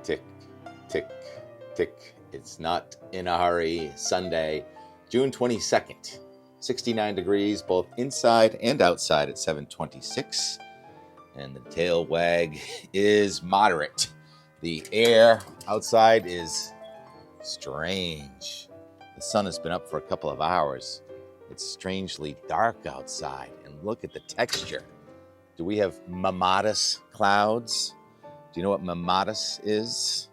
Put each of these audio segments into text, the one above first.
Tick, tick, tick. It's not in a hurry. Sunday, June 22nd. 69 degrees both inside and outside at 7:26. And the tail wag is moderate. The air outside is strange. The sun has been up for a couple of hours. It's strangely dark outside. And look at the texture. Do we have mammatus clouds? Do you know what mammatus is?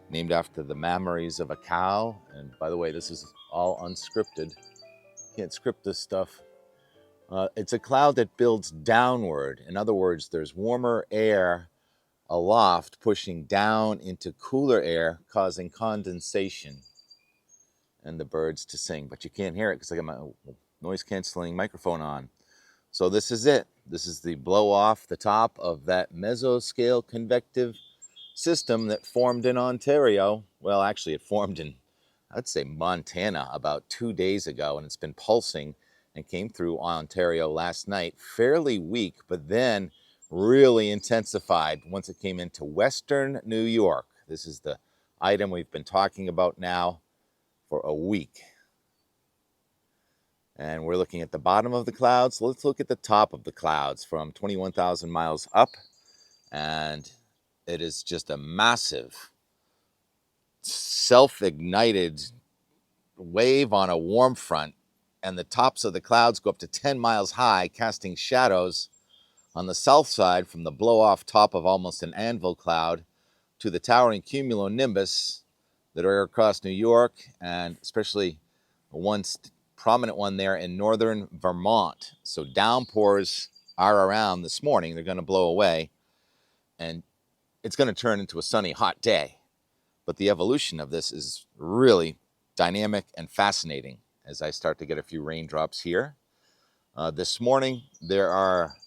Named after the mammaries of a cow. And by the way, this is all unscripted. Can't script this stuff. It's a cloud that builds downward. In other words, there's warmer air aloft pushing down into cooler air, causing condensation and the birds to sing. But you can't hear it because I got my noise canceling microphone on. So this is it. This is the blow off the top of that mesoscale convective system that formed in Ontario. Well, actually it formed in, I'd say, Montana about 2 days ago, and it's been pulsing and came through Ontario last night, fairly weak, but then really intensified once it came into Western New York. This is the item we've been talking about now for a week. And we're looking at the bottom of the clouds. Let's look at the top of the clouds from 21,000 miles up. And it is just a massive self-ignited wave on a warm front. And the tops of the clouds go up to 10 miles high, casting shadows on the south side from the blow-off top of almost an anvil cloud to the towering cumulonimbus that are across New York, and especially one prominent one there in northern Vermont. So downpours are around this morning. They're going to blow away, and it's going to turn into a sunny, hot day. But the evolution of this is really dynamic and fascinating as I start to get a few raindrops here. This morning, there are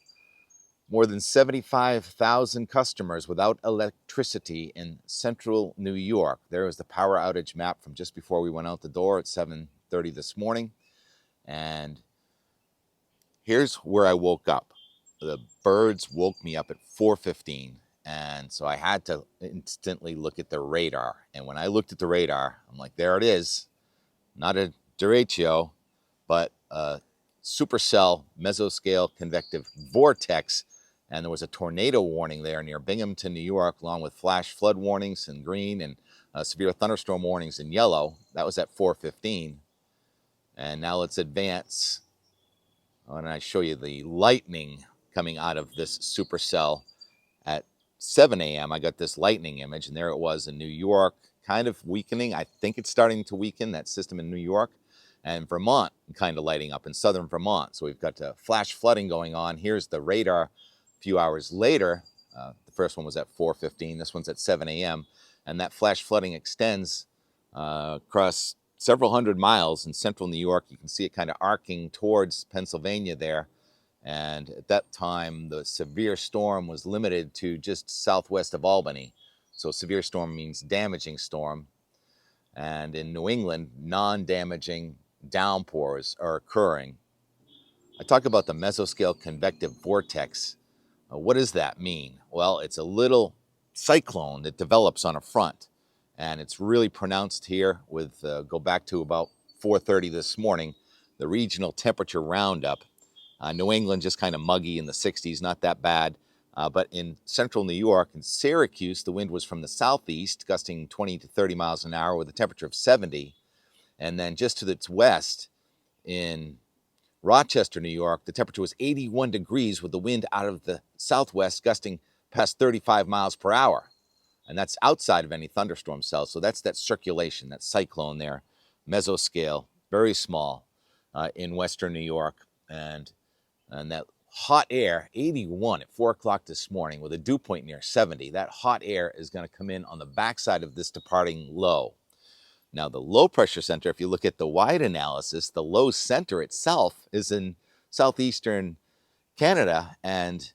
more than 75,000 customers without electricity in central New York. There is the power outage map from just before we went out the door at 7:30 this morning. And here's where I woke up. The birds woke me up at 4:15. And so I had to instantly look at the radar. And when I looked at the radar, I'm like, there it is. Not a Derecho, but a supercell mesoscale convective vortex. And there was a tornado warning there near Binghamton, New York, along with flash flood warnings in green and severe thunderstorm warnings in yellow. That was at 4:15. And now let's advance. And I show you the lightning coming out of this supercell at 7 a.m. I got this lightning image, and there it was in New York, kind of weakening. I think it's starting to weaken, that system in New York. And Vermont kind of lighting up in southern Vermont. So we've got flash flooding going on. Here's the radar a few hours later. The first one was at 4:15. This one's at 7 a.m. And that flash flooding extends across several hundred miles in central New York. You can see it kind of arcing towards Pennsylvania there. And at that time, the severe storm was limited to just southwest of Albany. So severe storm means damaging storm. And in New England, non-damaging downpours are occurring. I talk about the mesoscale convective vortex. What does that mean? Well, it's a little cyclone that develops on a front. And it's really pronounced here with, go back to about 4:30 this morning, the regional temperature roundup. New England just kind of muggy in the 60s, not that bad. But in central New York and Syracuse, the wind was from the southeast, gusting 20 to 30 miles an hour with a temperature of 70. And then just to its west in Rochester, New York, the temperature was 81 degrees with the wind out of the southwest gusting past 35 miles per hour. And that's outside of any thunderstorm cells. So that's that circulation, that cyclone there, mesoscale, very small in western New York. And that hot air, 81 at 4 o'clock this morning with a dew point near 70. That hot air is going to come in on the backside of this departing low. Now, the low pressure center, if you look at the wide analysis, the low center itself is in southeastern Canada, and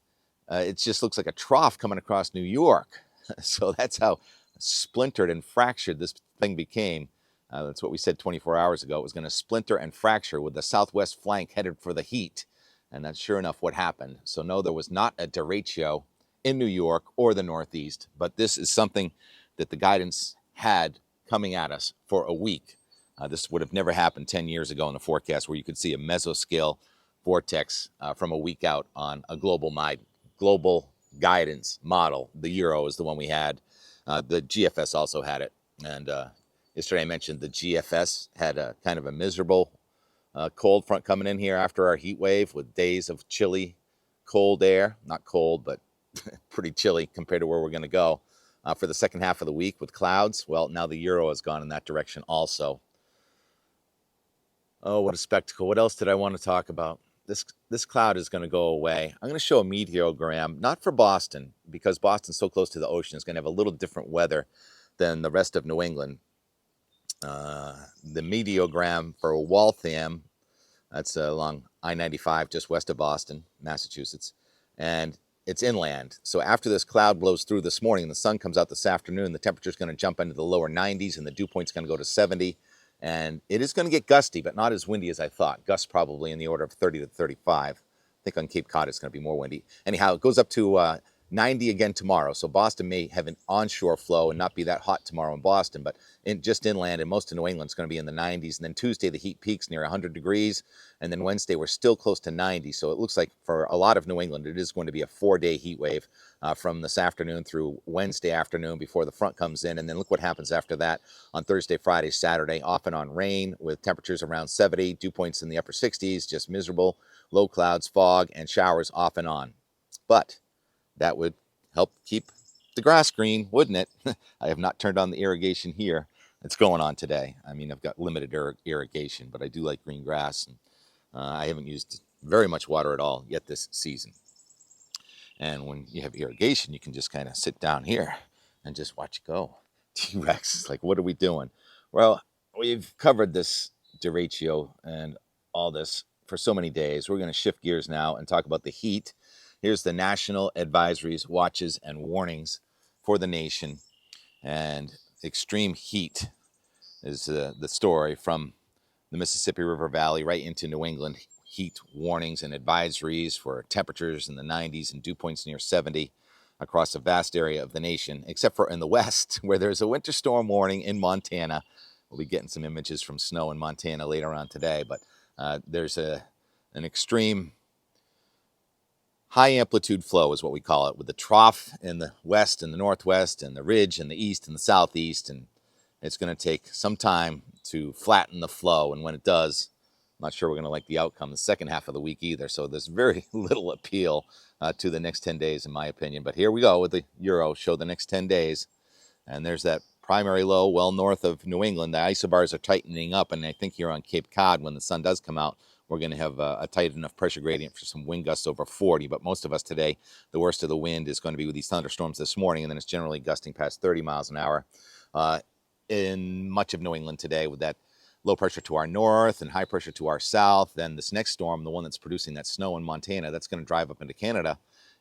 it just looks like a trough coming across New York. So that's how splintered and fractured this thing became. That's what we said 24 hours ago. It was going to splinter and fracture with the southwest flank headed for the heat. And that's sure enough what happened. So no, there was not a derecho in New York or the Northeast, but this is something that the guidance had coming at us for a week. This would have never happened 10 years ago in the forecast, where you could see a mesoscale vortex from a week out on a global guidance model. The Euro is the one we had. The GFS also had it. And yesterday I mentioned the GFS had a kind of a miserable cold front coming in here after our heat wave, with days of chilly, cold air. Not cold, but pretty chilly compared to where we're going to go for the second half of the week with clouds. Well, now the Euro has gone in that direction also. Oh, what a spectacle. What else did I want to talk about? This cloud is going to go away. I'm going to show a meteorogram, not for Boston, because Boston's so close to the ocean. It's going to have a little different weather than the rest of New England. The meteorogram for Waltham, that's along I-95, just west of Boston, Massachusetts. And it's inland. So after this cloud blows through this morning and the sun comes out this afternoon, the temperature's going to jump into the lower 90s and the dew point's going to go to 70. And it is going to get gusty, but not as windy as I thought. Gusts probably in the order of 30 to 35. I think on Cape Cod it's going to be more windy. Anyhow, it goes up to 90 again tomorrow. So Boston may have an onshore flow and not be that hot tomorrow in Boston, but just inland and most of New England is going to be in the 90s. And then Tuesday, the heat peaks near 100 degrees. And then Wednesday, we're still close to 90. So it looks like for a lot of New England, it is going to be a 4-day heat wave from this afternoon through Wednesday afternoon before the front comes in. And then look what happens after that on Thursday, Friday, Saturday, off and on rain with temperatures around 70, dew points in the upper 60s, just miserable, low clouds, fog, and showers off and on. But that would help keep the grass green, wouldn't it? I have not turned on the irrigation here. It's going on today. I mean, I've got limited irrigation, but I do like green grass. And I haven't used very much water at all yet this season. And when you have irrigation, you can just kind of sit down here and just watch it go. T-Rex is like, what are we doing? Well, we've covered this Derecho and all this for so many days. We're going to shift gears now and talk about the heat. Here's the national advisories, watches, and warnings for the nation. And extreme heat is the story from the Mississippi River Valley right into New England. Heat warnings and advisories for temperatures in the 90s and dew points near 70 across a vast area of the nation, except for in the west, where there's a winter storm warning in Montana. We'll be getting some images from snow in Montana later on today, but there's an extreme high amplitude flow is what we call it, with the trough in the west and the northwest and the ridge in the east and the southeast. And it's going to take some time to flatten the flow. And when it does, I'm not sure we're going to like the outcome the second half of the week either. So there's very little appeal to the next 10 days, in my opinion. But here we go with the Euro, show the next 10 days. And there's that primary low well north of New England. The isobars are tightening up. And I think here on Cape Cod, when the sun does come out, we're going to have a tight enough pressure gradient for some wind gusts over 40. But most of us today, the worst of the wind is going to be with these thunderstorms this morning. And then it's generally gusting past 30 miles an hour in much of New England today, with that low pressure to our north and high pressure to our south. Then this next storm, the one that's producing that snow in Montana, that's going to drive up into Canada.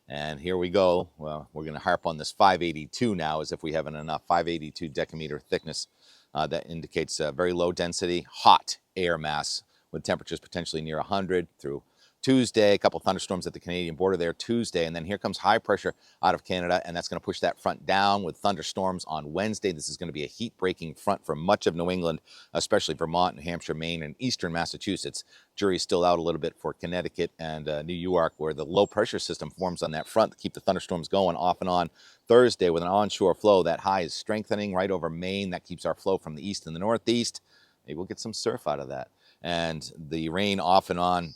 And here we go. Well, we're going to harp on this 582 now, as if we haven't enough. 582 decameter thickness. That indicates a very low density, hot air mass with temperatures potentially near 100 through Tuesday. A couple thunderstorms at the Canadian border there Tuesday. And then here comes high pressure out of Canada, and that's going to push that front down with thunderstorms on Wednesday. This is going to be a heat-breaking front for much of New England, especially Vermont, New Hampshire, Maine, and eastern Massachusetts. Jury's still out a little bit for Connecticut and New York, where the low pressure system forms on that front to keep the thunderstorms going off and on Thursday with an onshore flow. That high is strengthening right over Maine. That keeps our flow from the east and the northeast. Maybe we'll get some surf out of that. And the rain off and on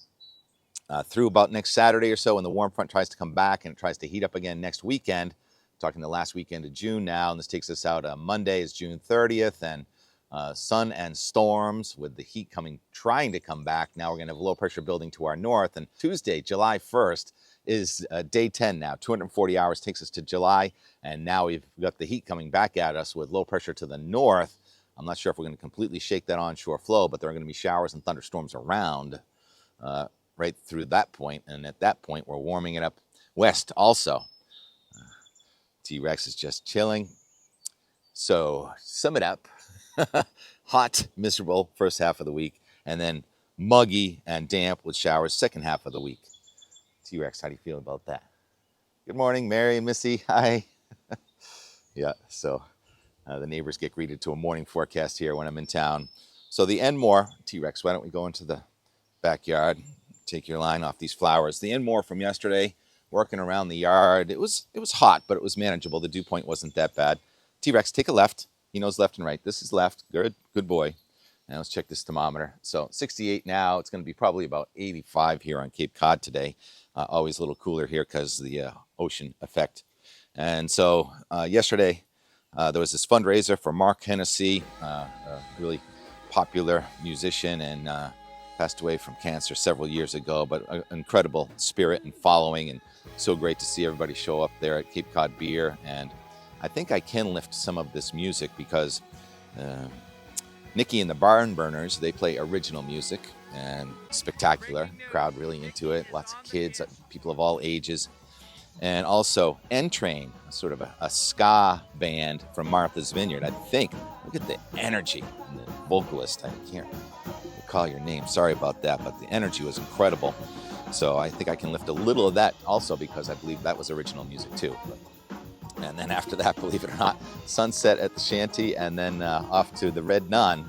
through about next Saturday or so, when the warm front tries to come back and it tries to heat up again next weekend. Talking the last weekend of June now, and this takes us out Monday is June 30th, and sun and storms with the heat trying to come back. Now we're going to have low pressure building to our north, and Tuesday, July 1st, is day 10 now. 240 hours takes us to July, and now we've got the heat coming back at us with low pressure to the north. I'm not sure if we're going to completely shake that onshore flow, but there are going to be showers and thunderstorms around right through that point. And at that point, we're warming it up west also. T-Rex is just chilling. So sum it up. Hot, miserable first half of the week, and then muggy and damp with showers second half of the week. T-Rex, how do you feel about that? Good morning, Mary and Missy. Hi. Yeah, so The neighbors get greeted to a morning forecast here when I'm in town. So the Enmore, T-Rex, why don't we go into the backyard, take your line off these flowers. The Enmore from yesterday, working around the yard. It was hot, but it was manageable. The dew point wasn't that bad. T-Rex, take a left. He knows left and right. This is left. Good boy. Now let's check this thermometer. So 68 now. It's going to be probably about 85 here on Cape Cod today. Always a little cooler here because of the ocean effect. And so yesterday there was this fundraiser for Mark Hennessy, a really popular musician and passed away from cancer several years ago, but an incredible spirit and following, and so great to see everybody show up there at Cape Cod Beer. And I think I can lift some of this music because Nikki and the Barn Burners, they play original music and spectacular. Crowd really into it. Lots of kids, people of all ages. And also N-Train, sort of a ska band from Martha's Vineyard. I think, look at the energy and the vocalist. I can't recall your name. Sorry about that, but the energy was incredible. So I think I can lift a little of that also because I believe that was original music too. And then after that, believe it or not, sunset at the shanty, and then off to the Red Nun,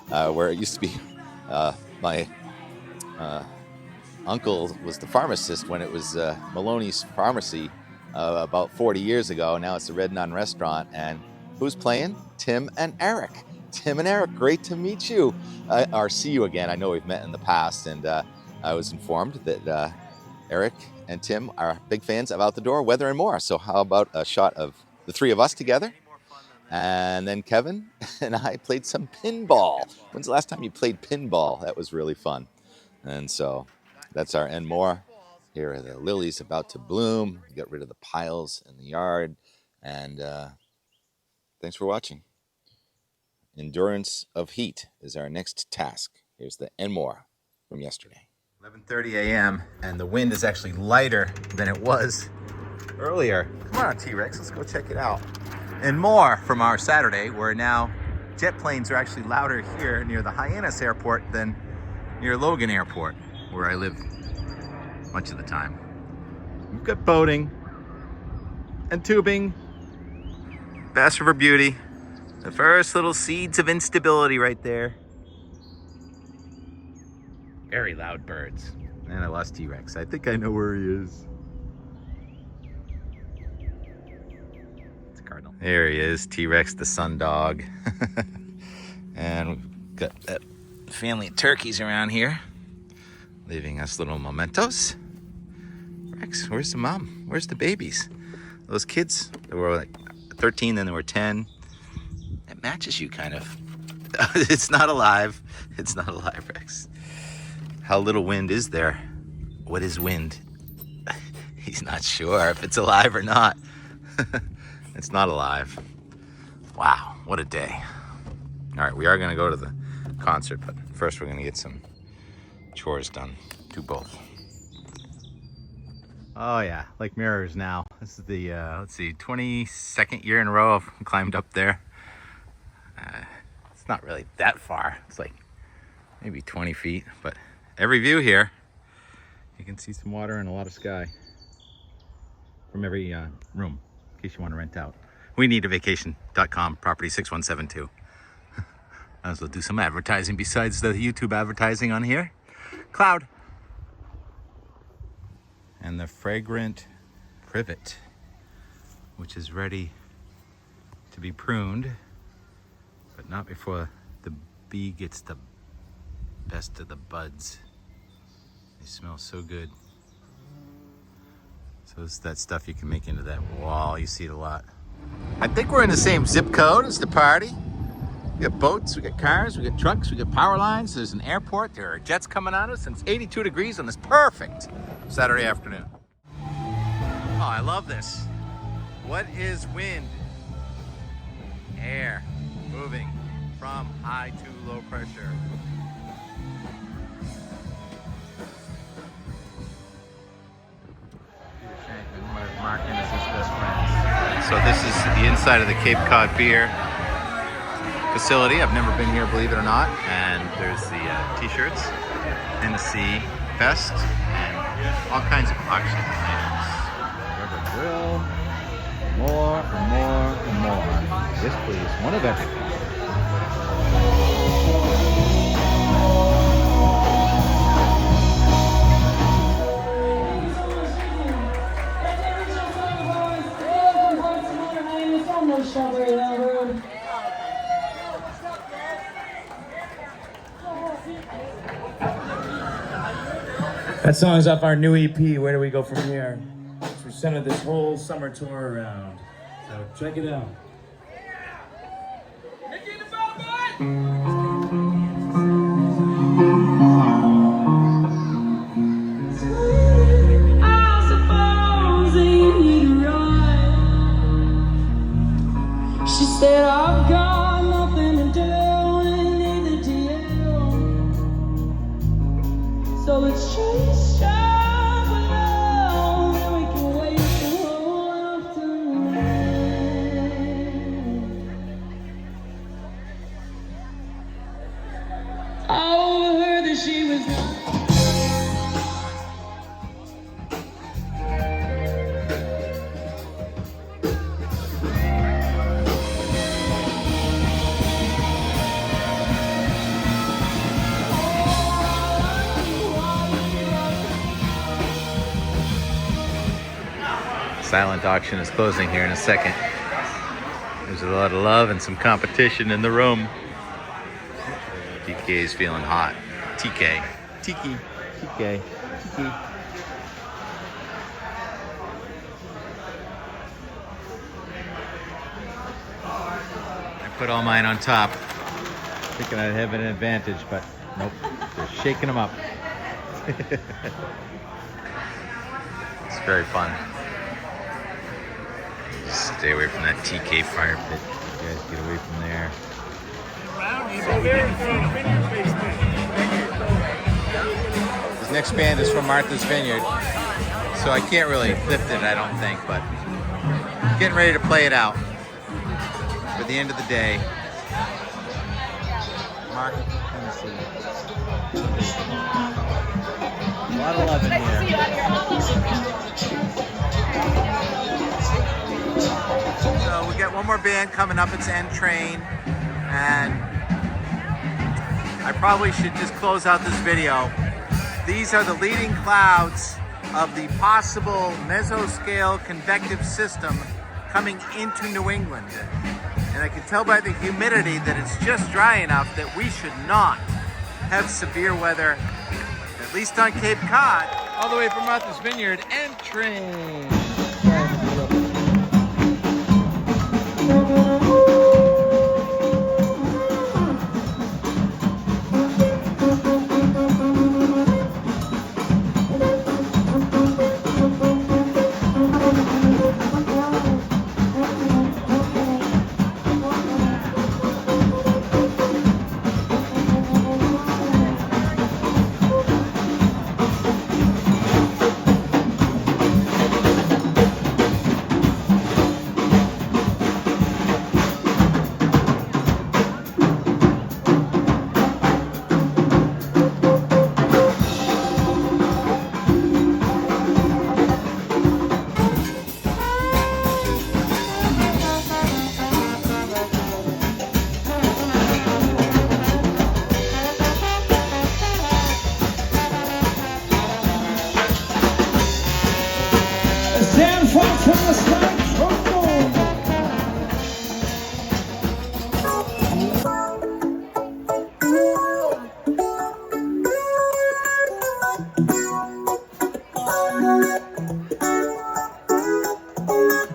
where it used to be my uncle was the pharmacist when it was Maloney's Pharmacy about 40 years ago. Now it's the Red Nun restaurant. And who's playing? Tim and Eric. Tim and Eric, great to meet you. Or see you again. I know we've met in the past, and I was informed that Eric and Tim are big fans of Out the Door, Weather and More. So how about a shot of the three of us together? And then Kevin and I played some pinball. When's the last time you played pinball? That was really fun. And so that's our Enmore. Here are the lilies about to bloom. Get rid of the piles in the yard. And thanks for watching. Endurance of heat is our next task. Here's the Enmore from yesterday. 11:30 a.m. and the wind is actually lighter than it was earlier. Come on, T-Rex, let's go check it out. And more from our Saturday, where now jet planes are actually louder here near the Hyannis Airport than near Logan Airport, where I live much of the time. We've got boating and tubing. Bass River Beauty. The first little seeds of instability right there. Very loud birds. And I lost T-Rex. I think I know where he is. It's a cardinal. There he is, T-Rex, the sun dog. And we've got that family of turkeys around here, leaving us little mementos. Rex, where's the mom? Where's the babies? Those kids, they were like 13, then they were 10. It matches you kind of. It's not alive. It's not alive, Rex. How little wind is there? What is wind? He's not sure if it's alive or not. It's not alive. Wow, what a day. All right, we are gonna go to the concert, but first we're gonna get some chores done. Do both. Oh yeah, like mirrors now. This is the, let's see, 22nd year in a row I've climbed up there. It's not really that far. It's like maybe 20 feet, but every view here, you can see some water and a lot of sky from every room, in case you want to rent out. We need a vacation.com, property 6172. Might as well do some advertising besides the YouTube advertising on here. Cloud. And the fragrant privet, which is ready to be pruned, but not before the bee gets the best of the buds. They smell so good. So it's that stuff you can make into that wall. You see it a lot. I think we're in the same zip code as the party. We got boats, we got cars, we got trucks, we got power lines. There's an airport. There are jets coming at us, and it's 82 degrees on this perfect Saturday afternoon. Oh, I love this. What is wind? Air moving from high to low pressure. One of Mark Hennessey's best friends. So this is the inside of the Cape Cod Beer facility. I've never been here, believe it or not. And there's the t-shirts, HENSC Fest, and all kinds of auction items. Rubber grill, more and more and more. Yes, please. One of everything. That song's off our new EP, Where Do We Go From Here? So we centered this whole summer tour around. So check it out. I suppose you're right. She said, I've got nothing to do, and neither do you. So let's chase shop alone, and we can waste the whole afternoon. I overheard that she was Silent auction is closing here in a second. There's a lot of love and some competition in the room. TK is feeling hot. TK. Tiki. TK. Tiki. I put all mine on top, thinking I'd have an advantage, but nope. They're shaking them up. It's very fun. Stay away from that TK fire pit. You guys get away from there. This next band is from Martha's Vineyard, so I can't really lift it, I don't think, but getting ready to play it out for the end of the day. Market, Hennessy. A lot of love in here. So we got one more band coming up. It's N Train, and I probably should just close out this video. These are the leading clouds of the possible mesoscale convective system coming into New England. And I can tell by the humidity that it's just dry enough that we should not have severe weather, at least on Cape Cod. All the way from Martha's Vineyard, N Train.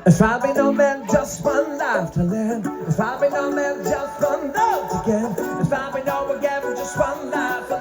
If I be no man, just one life to live. If I be no man, just one love to give. If I be no again, just one life.